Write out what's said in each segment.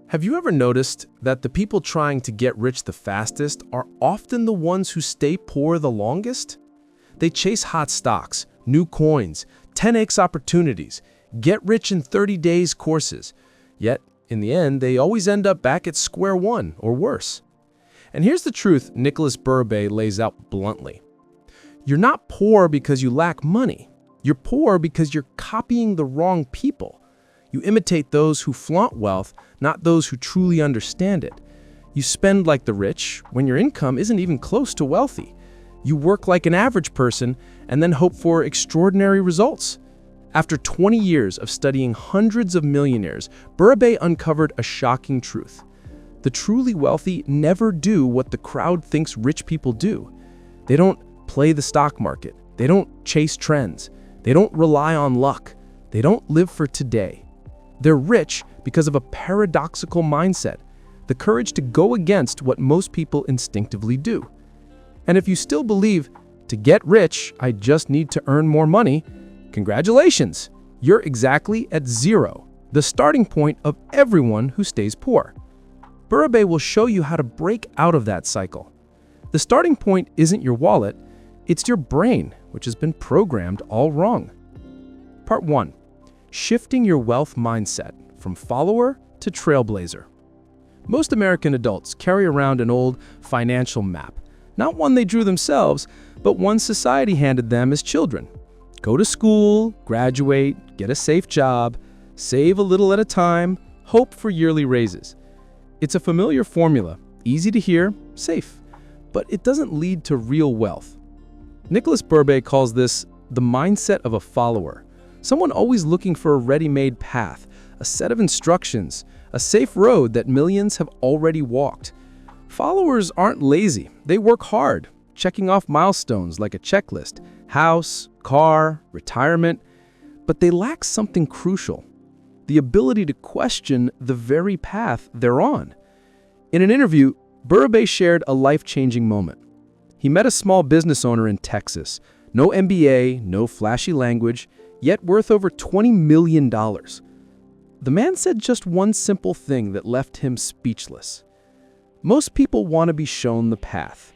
Have you ever noticed that the people trying to get rich the fastest are often the ones who stay poor the longest? They chase hot stocks, new coins, 10x opportunities, get rich in 30 days courses. Yet, in the end, they always end up back at square one or worse. And here's the truth Nicolas Bérubé lays out bluntly. You're not poor because you lack money. You're poor because you're copying the wrong people. You imitate those who flaunt wealth, not those who truly understand it. You spend like the rich when your income isn't even close to wealthy. You work like an average person and then hope for extraordinary results. After 20 years of studying hundreds of millionaires, Bérubé uncovered a shocking truth. The truly wealthy never do what the crowd thinks rich people do. They don't play the stock market. They don't chase trends. They don't rely on luck. They don't live for today. They're rich because of a paradoxical mindset, the courage to go against what most people instinctively do. And if you still believe, to get rich, I just need to earn more money, congratulations, you're exactly at zero, the starting point of everyone who stays poor. Bérubé will show you how to break out of that cycle. The starting point isn't your wallet, it's your brain, which has been programmed all wrong. Part 1. Shifting your wealth mindset from follower to trailblazer. Most American adults carry around an old financial map, not one they drew themselves, but one society handed them as children. Go to school, graduate, get a safe job, save a little at a time, hope for yearly raises. It's a familiar formula, easy to hear, safe, but it doesn't lead to real wealth. Nicolas Bérubé calls this the mindset of a follower. Someone always looking for a ready-made path, a set of instructions, a safe road that millions have already walked. Followers aren't lazy. They work hard, checking off milestones like a checklist, house, car, retirement, but they lack something crucial, the ability to question the very path they're on. In an interview, Bérubé shared a life-changing moment. He met a small business owner in Texas, no MBA, no flashy language, yet worth over $20 million. The man said just one simple thing that left him speechless. Most people want to be shown the path.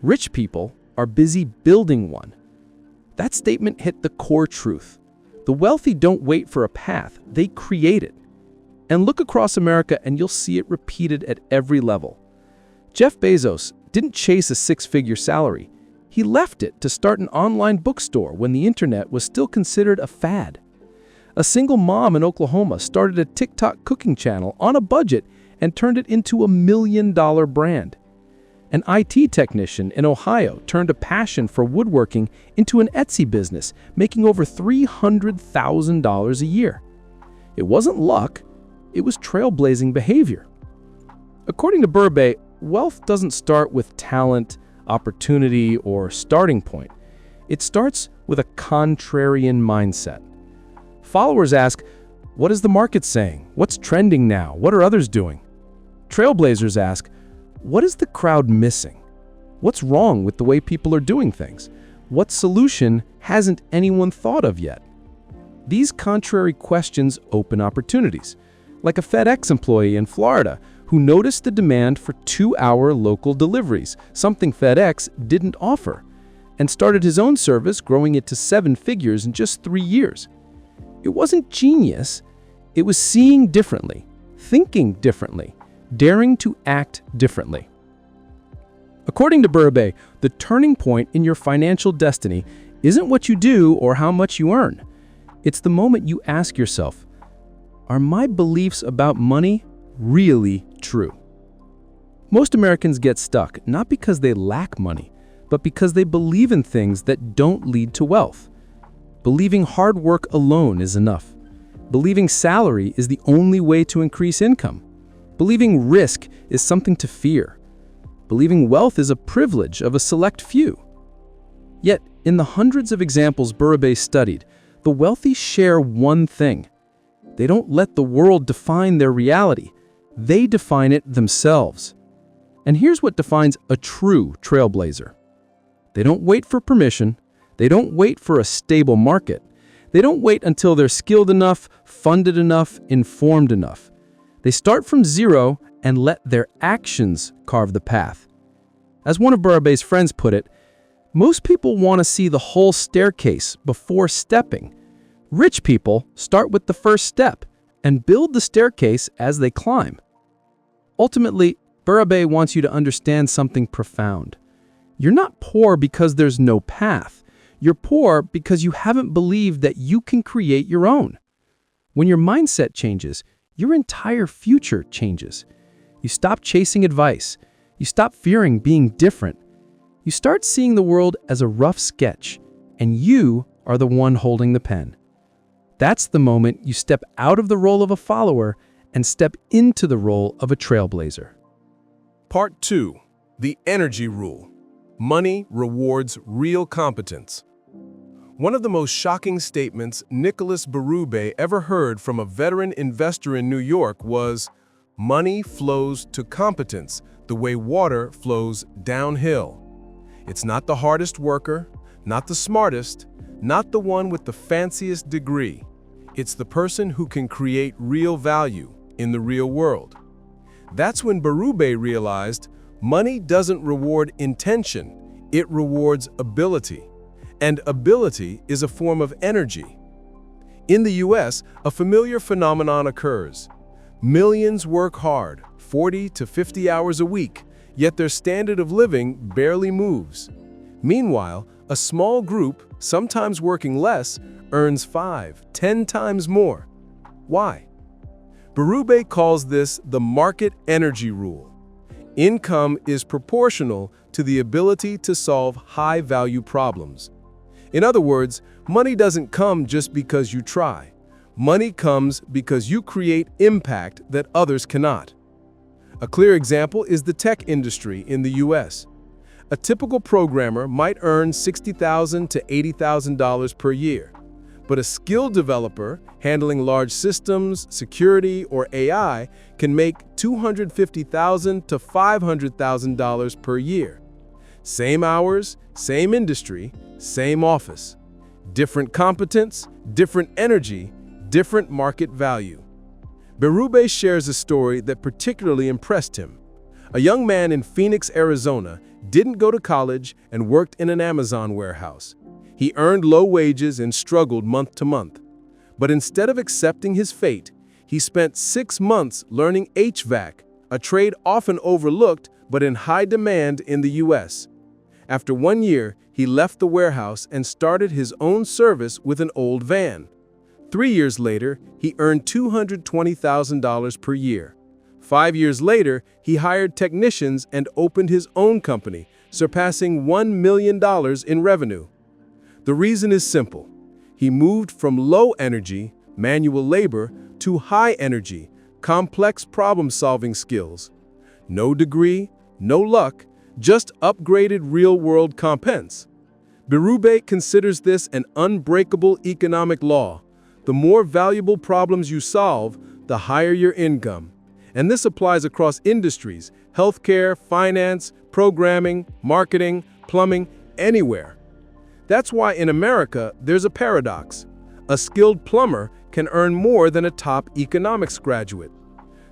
Rich people are busy building one. That statement hit the core truth. The wealthy don't wait for a path, they create it. And look across America and you'll see it repeated at every level. Jeff Bezos didn't chase a six-figure salary. He left it to start an online bookstore when the internet was still considered a fad. A single mom in Oklahoma started a TikTok cooking channel on a budget and turned it into $1 million brand. An IT technician in Ohio turned a passion for woodworking into an Etsy business, making over $300,000 a year. It wasn't luck, it was trailblazing behavior. According to Bérubé, wealth doesn't start with talent, opportunity, or starting point. It starts with a contrarian mindset. Followers ask, what is the market saying? What's trending now? What are others doing? Trailblazers ask, what is the crowd missing? What's wrong with the way people are doing things? What solution hasn't anyone thought of yet? These contrary questions open opportunities, like a FedEx employee in Florida who noticed the demand for 2-hour local deliveries, something FedEx didn't offer, and started his own service, growing it to 7 figures in just 3 years. It wasn't genius, it was seeing differently, thinking differently, daring to act differently. According to Bérubé, the turning point in your financial destiny isn't what you do or how much you earn. It's the moment you ask yourself, are my beliefs about money really true? Most Americans get stuck not because they lack money, but because they believe in things that don't lead to wealth. Believing hard work alone is enough. Believing salary is the only way to increase income. Believing risk is something to fear. Believing wealth is a privilege of a select few. Yet, in the hundreds of examples Bérubé studied, the wealthy share one thing. They don't let the world define their reality. They define it themselves. And here's what defines a true trailblazer. They don't wait for permission. They don't wait for a stable market. They don't wait until they're skilled enough, funded enough, informed enough. They start from zero and let their actions carve the path. As one of Bérubé's friends put it, most people want to see the whole staircase before stepping. Rich people start with the first step and build the staircase as they climb. Ultimately, Bérubé wants you to understand something profound. You're not poor because there's no path. You're poor because you haven't believed that you can create your own. When your mindset changes, your entire future changes. You stop chasing advice. You stop fearing being different. You start seeing the world as a rough sketch, and you are the one holding the pen. That's the moment you step out of the role of a follower and step into the role of a trailblazer. Part 2. The Energy Rule. Money rewards real competence. One of the most shocking statements Nicolas Bérubé ever heard from a veteran investor in New York was, "Money flows to competence the way water flows downhill." It's not the hardest worker, not the smartest, not the one with the fanciest degree. It's the person who can create real value in the real world. That's when Bérubé realized money doesn't reward intention, it rewards ability. And ability is a form of energy. In the US, a familiar phenomenon occurs. Millions work hard, 40 to 50 hours a week, yet their standard of living barely moves. Meanwhile, a small group, sometimes working less, earns 5, 10 times more. Why? Bérubé calls this the market energy rule. Income is proportional to the ability to solve high-value problems. In other words, money doesn't come just because you try. Money comes because you create impact that others cannot. A clear example is the tech industry in the US. A typical programmer might earn $60,000 to $80,000 per year, but a skilled developer handling large systems, security, or AI can make $250,000 to $500,000 per year. Same hours, same industry, same office. Different competence, different energy, different market value. Bérubé shares a story that particularly impressed him. A young man in Phoenix, Arizona, didn't go to college and worked in an Amazon warehouse. He earned low wages and struggled month to month. But instead of accepting his fate, he spent 6 months learning HVAC, a trade often overlooked but in high demand in the US. After 1 year, he left the warehouse and started his own service with an old van. 3 years later, he earned $220,000 per year. 5 years later, he hired technicians and opened his own company, surpassing $1 million in revenue. The reason is simple. He moved from low-energy, manual labor to high-energy, complex problem-solving skills. No degree, no luck, just upgraded real-world competence. Bérubé considers this an unbreakable economic law. The more valuable problems you solve, the higher your income. And this applies across industries: healthcare, finance, programming, marketing, plumbing, anywhere. That's why in America, there's a paradox. A skilled plumber can earn more than a top economics graduate.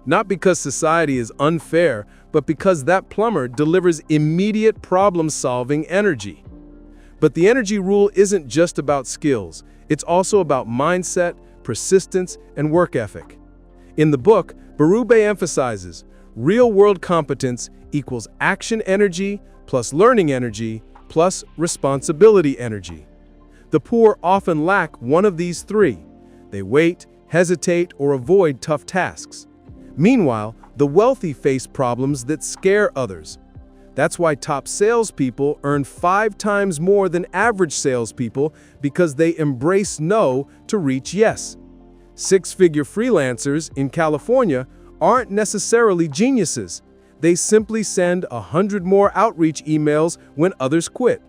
Not because society is unfair, but because that plumber delivers immediate problem-solving energy. But the energy rule isn't just about skills. It's also about mindset, persistence, and work ethic. In the book, Bérubé emphasizes real-world competence equals action energy plus learning energy plus responsibility energy. The poor often lack one of these three. They wait, hesitate, or avoid tough tasks. Meanwhile, the wealthy face problems that scare others. That's why top salespeople earn 5 times more than average salespeople, because they embrace no to reach yes. 6-figure freelancers in California aren't necessarily geniuses. They simply send 100 more outreach emails when others quit.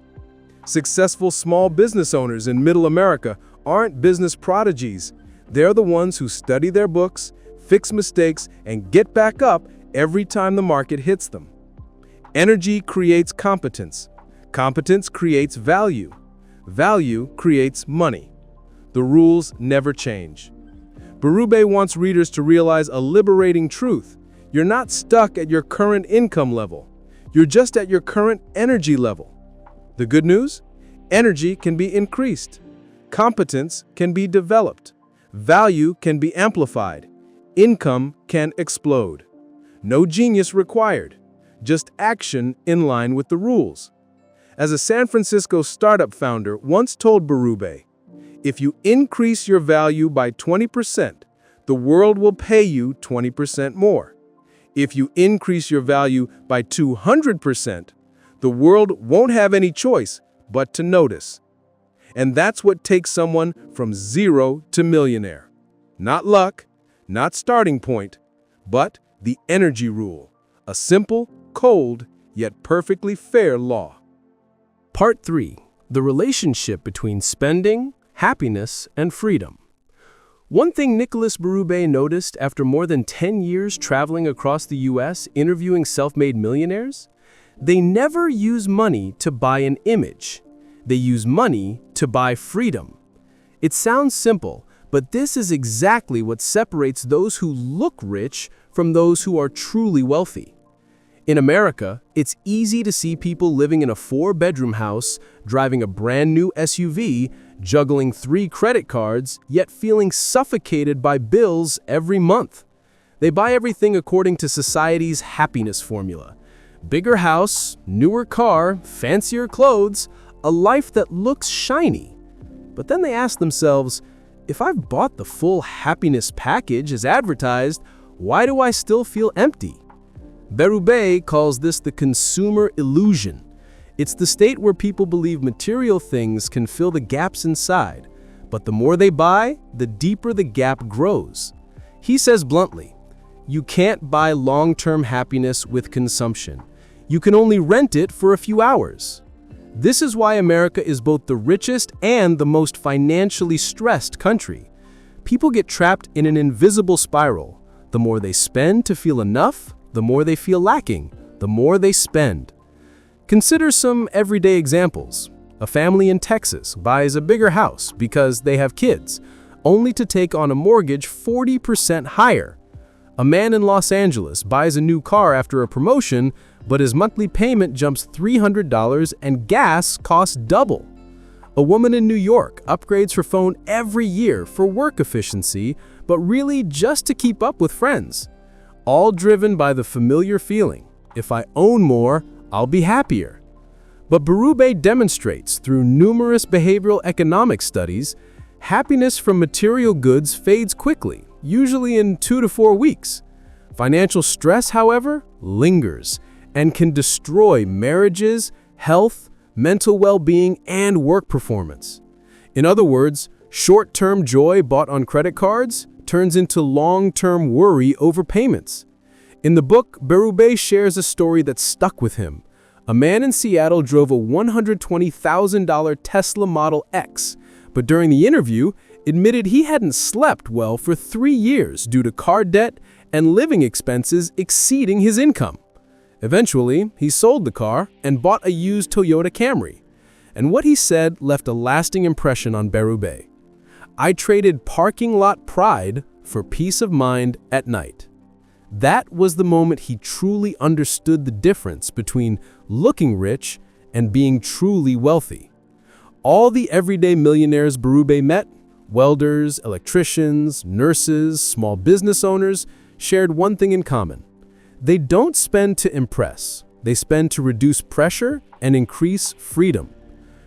Successful small business owners in Middle America aren't business prodigies. They're the ones who study their books, fix mistakes, and get back up every time the market hits them. Energy creates competence. Competence creates value. Value creates money. The rules never change. Bérubé wants readers to realize a liberating truth. You're not stuck at your current income level. You're just at your current energy level. The good news? Energy can be increased. Competence can be developed. Value can be amplified. Income can explode. No genius required, just action in line with the rules. As a San Francisco startup founder once told Bérubé, if you increase your value by 20%, the world will pay you 20% more. If you increase your value by 200%, the world won't have any choice but to notice. And that's what takes someone from zero to millionaire. Not luck, not starting point, but the energy rule, a simple, cold, yet perfectly fair law. Part 3. The relationship between spending, happiness, and freedom. One thing Nicolas Bérubé noticed after more than 10 years traveling across the US interviewing self-made millionaires, they never use money to buy an image. They use money to buy freedom. It sounds simple, but this is exactly what separates those who look rich from those who are truly wealthy. In America, it's easy to see people living in a 4-bedroom house, driving a brand new SUV, juggling 3 credit cards, yet feeling suffocated by bills every month. They buy everything according to society's happiness formula. Bigger house, newer car, fancier clothes, a life that looks shiny. But then they ask themselves, if I've bought the full happiness package as advertised, why do I still feel empty? Bérubé calls this the consumer illusion. It's the state where people believe material things can fill the gaps inside, but the more they buy, the deeper the gap grows. He says bluntly, you can't buy long-term happiness with consumption. You can only rent it for a few hours. This is why America is both the richest and the most financially stressed country. People get trapped in an invisible spiral. The more they spend to feel enough, the more they feel lacking, the more they spend. Consider some everyday examples. A family in Texas buys a bigger house because they have kids, only to take on a mortgage 40% higher. A man in Los Angeles buys a new car after a promotion, but his monthly payment jumps $300 and gas costs double. A woman in New York upgrades her phone every year for work efficiency, but really just to keep up with friends. All driven by the familiar feeling, if I own more, I'll be happier. But Bérubé demonstrates through numerous behavioral economic studies, happiness from material goods fades quickly, usually in 2 to 4 weeks. Financial stress, however, lingers and can destroy marriages, health, mental well-being, and work performance. In other words, short-term joy bought on credit cards turns into long-term worry over payments. In the book, Bérubé shares a story that stuck with him. A man in Seattle drove a $120,000 Tesla Model X, but during the interview, admitted he hadn't slept well for 3 years due to car debt and living expenses exceeding his income. Eventually, he sold the car and bought a used Toyota Camry. And what he said left a lasting impression on Bérubé. I traded parking lot pride for peace of mind at night. That was the moment he truly understood the difference between looking rich and being truly wealthy. All the everyday millionaires Bérubé met, welders, electricians, nurses, small business owners, shared one thing in common. They don't spend to impress. They spend to reduce pressure and increase freedom.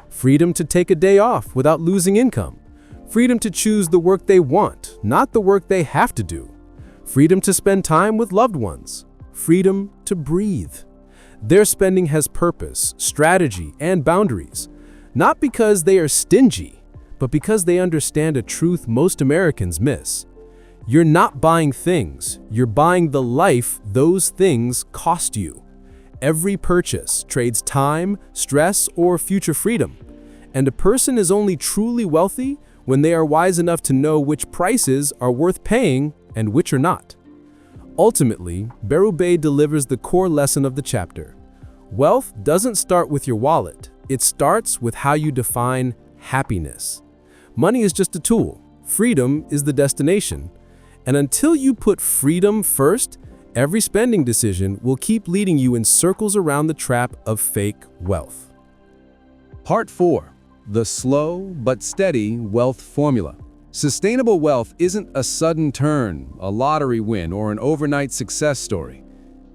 Freedom to take a day off without losing income. Freedom to choose the work they want, not the work they have to do. Freedom to spend time with loved ones. Freedom to breathe. Their spending has purpose, strategy, and boundaries. Not because they are stingy, but because they understand a truth most Americans miss. You're not buying things, you're buying the life those things cost you. Every purchase trades time, stress, or future freedom. And a person is only truly wealthy when they are wise enough to know which prices are worth paying and which are not. Ultimately, Bérubé delivers the core lesson of the chapter. Wealth doesn't start with your wallet. It starts with how you define happiness. Money is just a tool. Freedom is the destination. And until you put freedom first, every spending decision will keep leading you in circles around the trap of fake wealth. Part 4. The slow but steady wealth formula. Sustainable wealth isn't a sudden turn, a lottery win, or an overnight success story.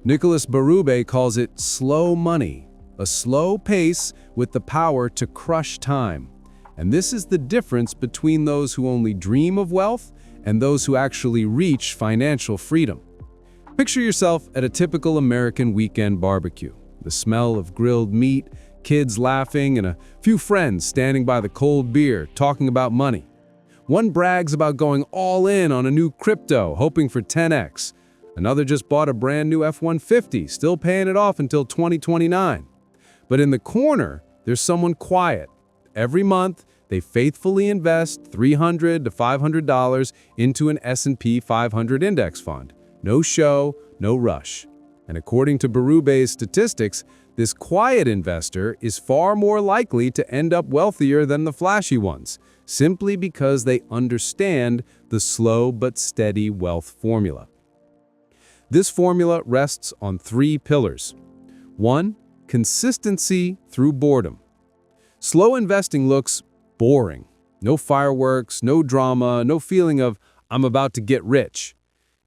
Nicolas Bérubé calls it slow money, a slow pace with the power to crush time. And this is the difference between those who only dream of wealth and those who actually reach financial freedom. Picture yourself at a typical American weekend barbecue. The smell of grilled meat, kids laughing, and a few friends standing by the cold beer talking about money. One brags about going all in on a new crypto, hoping for 10x. Another just bought a brand new F-150, still paying it off until 2029. But in the corner, there's someone quiet. Every month, they faithfully invest $300 to $500 into an S&P 500 index fund. No show, no rush. And according to Bérubé's statistics, this quiet investor is far more likely to end up wealthier than the flashy ones, simply because they understand the slow but steady wealth formula. This formula rests on 3 pillars. 1. Consistency through boredom. Slow investing looks boring. No fireworks, no drama, no feeling of, I'm about to get rich.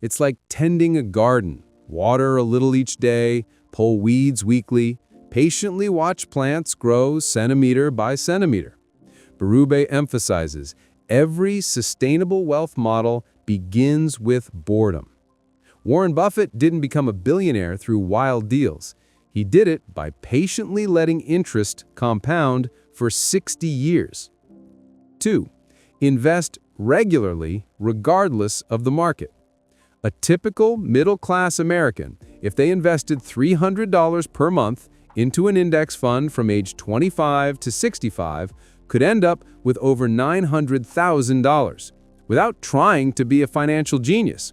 It's like tending a garden. Water a little each day, pull weeds weekly, patiently watch plants grow centimeter by centimeter. Bérubé emphasizes every sustainable wealth model begins with boredom. Warren Buffett didn't become a billionaire through wild deals. He did it by patiently letting interest compound for 60 years. 2. Invest regularly regardless of the market. A typical middle-class American, if they invested $300 per month into an index fund from age 25 to 65, could end up with over $900,000 without trying to be a financial genius.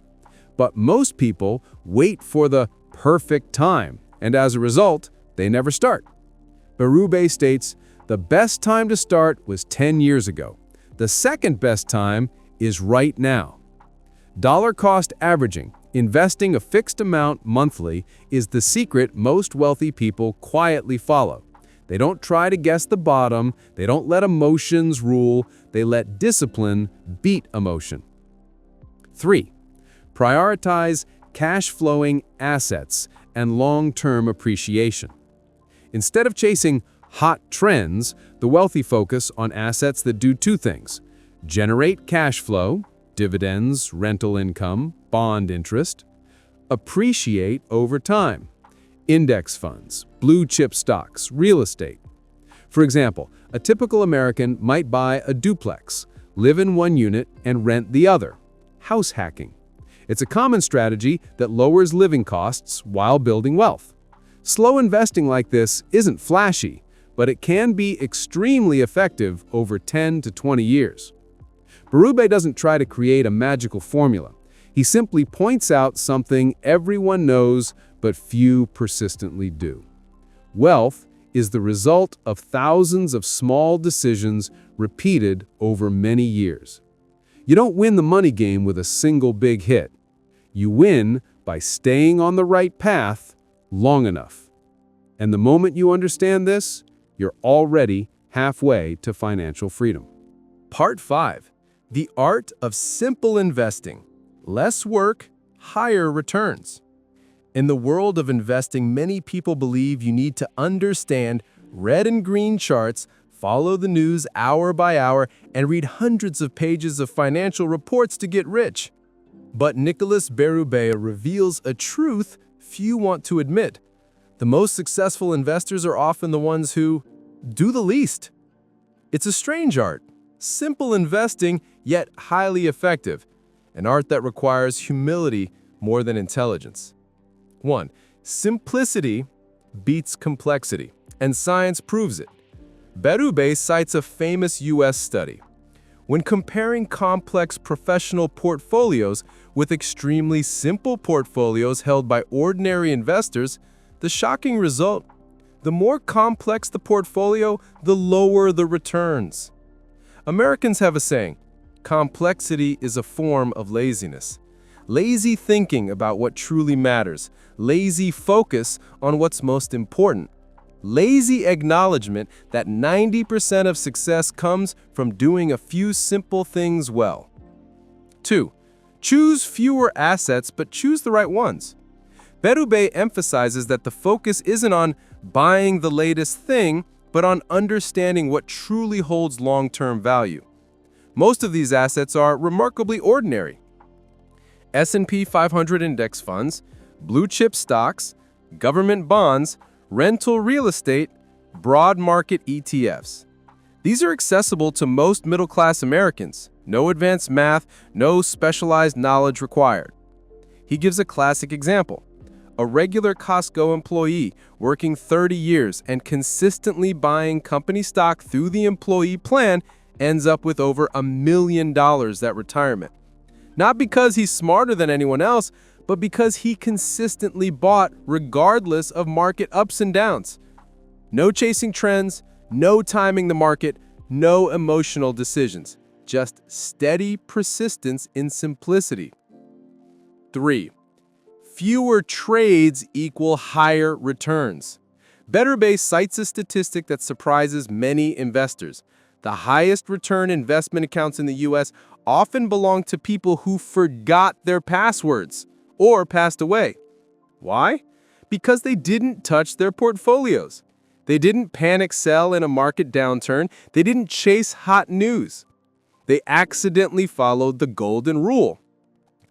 But most people wait for the perfect time, and as a result, they never start. Bérubé states, the best time to start was 10 years ago. The second best time is right now. Dollar-cost averaging, investing a fixed amount monthly, is the secret most wealthy people quietly follow. They don't try to guess the bottom, they don't let emotions rule, they let discipline beat emotion. 3. Prioritize cash-flowing assets and long-term appreciation. Instead of chasing hot trends, the wealthy focus on assets that do 2 things: generate cash flow, dividends, rental income, bond interest, appreciate over time, index funds, blue-chip stocks, real estate. For example, a typical American might buy a duplex, live in one unit, and rent the other. House hacking. It's a common strategy that lowers living costs while building wealth. Slow investing like this isn't flashy, but it can be extremely effective over 10 to 20 years. Bérubé doesn't try to create a magical formula. He simply points out something everyone knows but few persistently do. Wealth is the result of thousands of small decisions repeated over many years. You don't win the money game with a single big hit. You win by staying on the right path long enough. And the moment you understand this, you're already halfway to financial freedom. Part 5. The art of simple investing. Less work, higher returns. In the world of investing, many people believe you need to understand red and green charts, follow the news hour by hour, and read hundreds of pages of financial reports to get rich. But Nicolas Bérubé reveals a truth few want to admit. The most successful investors are often the ones who do the least. It's a strange art. Simple investing, yet highly effective. An art that requires humility more than intelligence. 1. Simplicity beats complexity, and science proves it. Bérubé cites a famous U.S. study. When comparing complex professional portfolios with extremely simple portfolios held by ordinary investors, the shocking result: the more complex the portfolio, the lower the returns. Americans have a saying, complexity is a form of laziness. lazy thinking about what truly matters, lazy focus on what's most important, lazy acknowledgement that 90% of success comes from doing a few simple things well. 2. Choose fewer assets, but choose the right ones. Bérubé emphasizes that the focus isn't on buying the latest thing, but on understanding what truly holds long-term value. Most of these assets are remarkably ordinary. S&P 500 index funds, blue-chip stocks, government bonds, rental real estate, broad market ETFs. These are accessible to most middle-class Americans. No advanced math, no specialized knowledge required. He gives a classic example. A regular Costco employee working 30 years and consistently buying company stock through the employee plan ends up with over $1 million at retirement. Not because he's smarter than anyone else, but because he consistently bought regardless of market ups and downs. No chasing trends, no timing the market, no emotional decisions. Just steady persistence in simplicity. 3. Fewer trades equal higher returns. Bérubé cites a statistic that surprises many investors. The highest return investment accounts in the US often belong to people who forgot their passwords or passed away. Why? Because they didn't touch their portfolios. They didn't panic sell in a market downturn. They didn't chase hot news. They accidentally followed the golden rule.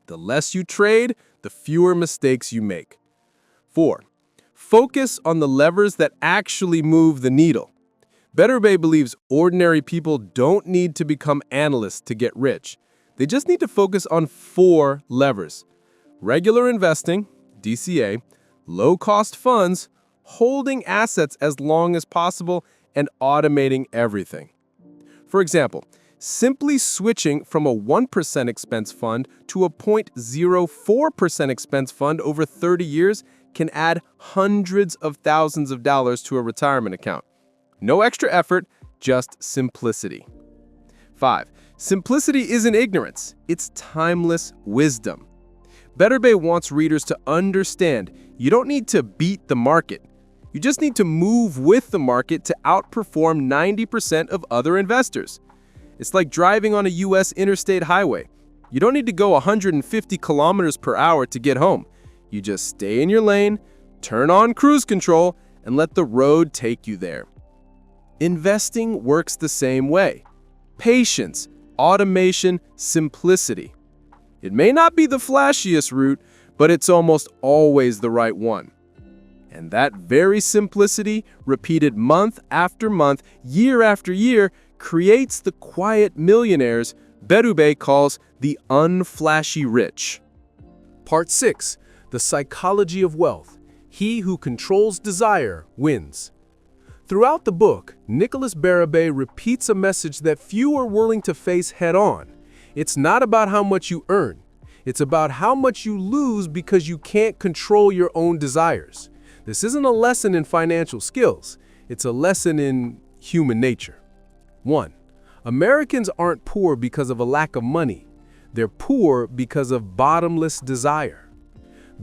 The less you trade, the fewer mistakes you make. 4. Focus on the levers that actually move the needle. Bérubé believes ordinary people don't need to become analysts to get rich. They just need to focus on 4 levers: regular investing, DCA, low-cost funds, holding assets as long as possible, and automating everything. For example, simply switching from a 1% expense fund to a 0.04% expense fund over 30 years can add hundreds of thousands of dollars to a retirement account. No extra effort, just simplicity. 5. Simplicity isn't ignorance, it's timeless wisdom. Bérubé wants readers to understand you don't need to beat the market. You just need to move with the market to outperform 90% of other investors. It's like driving on a US interstate highway. You don't need to go 150 kilometers per hour to get home. You just stay in your lane, turn on cruise control, and let the road take you there. Investing works the same way. Patience, automation, simplicity. It may not be the flashiest route, but it's almost always the right one. And that very simplicity, repeated month after month, year after year, creates the quiet millionaires Bérubé calls the unflashy rich. Part 6. The Psychology of Wealth. He who controls desire wins. Throughout the book, Nicolas Bérubé repeats a message that few are willing to face head-on. It's not about how much you earn. It's about how much you lose because you can't control your own desires. This isn't a lesson in financial skills. It's a lesson in human nature. 1. Americans aren't poor because of a lack of money. They're poor because of bottomless desire.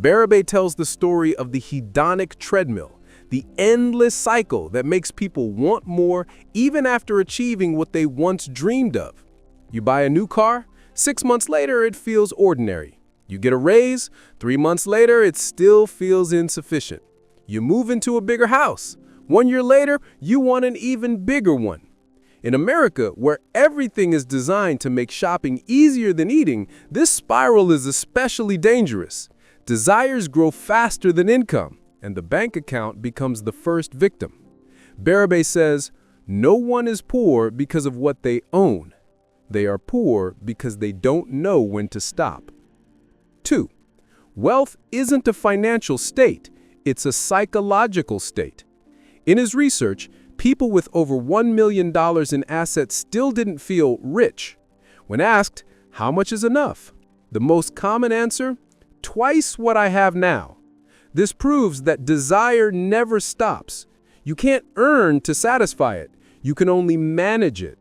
Bérubé tells the story of the hedonic treadmill, the endless cycle that makes people want more even after achieving what they once dreamed of. You buy a new car, 6 months later it feels ordinary. You get a raise, 3 months later it still feels insufficient. You move into a bigger house. 1 year later, you want an even bigger one. In America, where everything is designed to make shopping easier than eating, this spiral is especially dangerous. Desires grow faster than income, and the bank account becomes the first victim. Bérubé says, no one is poor because of what they own. They are poor because they don't know when to stop. 2. Wealth isn't a financial state, it's a psychological state. In his research, people with over $1 million in assets still didn't feel rich. When asked, how much is enough? The most common answer, twice what I have now. This proves that desire never stops. You can't earn to satisfy it. You can only manage it.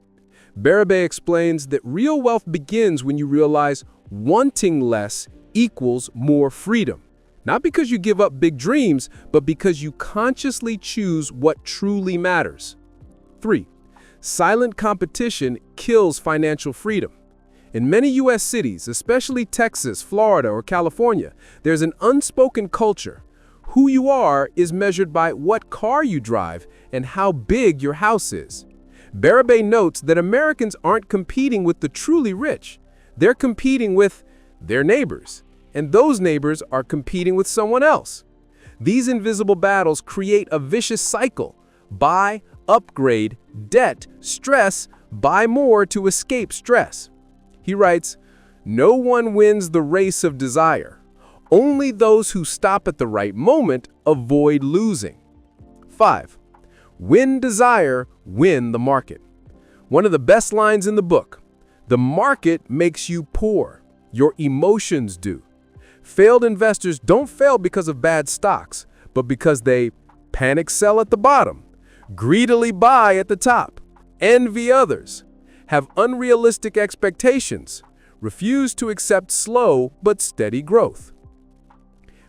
Bérubé explains that real wealth begins when you realize wanting less equals more freedom. Not because you give up big dreams, but because you consciously choose what truly matters. 3. Silent competition kills financial freedom. In many U.S. cities, especially Texas, Florida, or California, there's an unspoken culture. Who you are is measured by what car you drive and how big your house is. Bérubé notes that Americans aren't competing with the truly rich. They're competing with their neighbors, and those neighbors are competing with someone else. These invisible battles create a vicious cycle. Buy, upgrade, debt, stress, buy more to escape stress. He writes, "No one wins the race of desire. Only those who stop at the right moment avoid losing." 5. Win desire, win the market. One of the best lines in the book. The market makes you poor. Your emotions do. Failed investors don't fail because of bad stocks, but because they panic sell at the bottom, greedily buy at the top, envy others, have unrealistic expectations, refuse to accept slow but steady growth.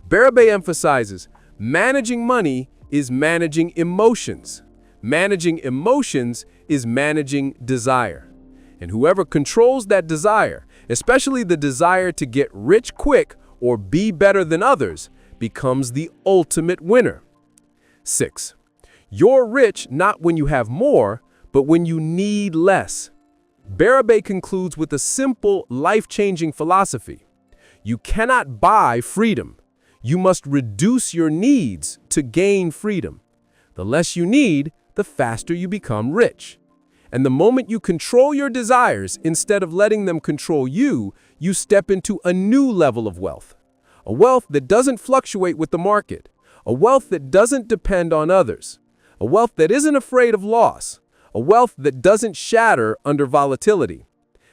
Bérubé emphasizes, managing money is managing emotions. Managing emotions is managing desire. And whoever controls that desire, especially the desire to get rich quick or be better than others, becomes the ultimate winner. 6. You're rich not when you have more, but when you need less. Bérubé concludes with a simple, life-changing philosophy. You cannot buy freedom. You must reduce your needs to gain freedom. The less you need, the faster you become rich. And the moment you control your desires instead of letting them control you, you step into a new level of wealth. A wealth that doesn't fluctuate with the market. A wealth that doesn't depend on others. A wealth that isn't afraid of loss. A wealth that doesn't shatter under volatility.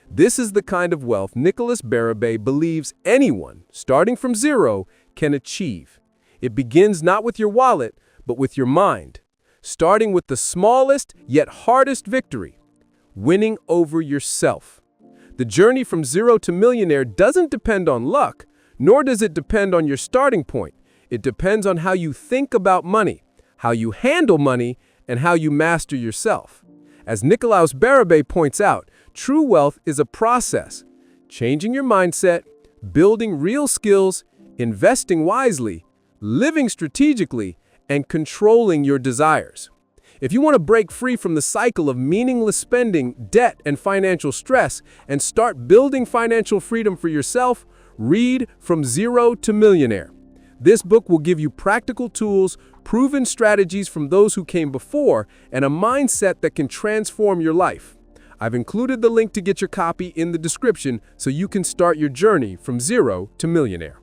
This is the kind of wealth Nicolas Bérubé believes anyone, starting from zero, can achieve. It begins not with your wallet, but with your mind, starting with the smallest yet hardest victory, winning over yourself. The journey from zero to millionaire doesn't depend on luck, nor does it depend on your starting point. It depends on how you think about money, how you handle money, and how you master yourself. As Nicolas Bérubé points out, true wealth is a process. Changing your mindset, building real skills, investing wisely, living strategically, and controlling your desires. If you want to break free from the cycle of meaningless spending, debt, and financial stress, and start building financial freedom for yourself, read From Zero to Millionaire. This book will give you practical tools, proven strategies from those who came before, and a mindset that can transform your life. I've included the link to get your copy in the description so you can start your journey from zero to millionaire.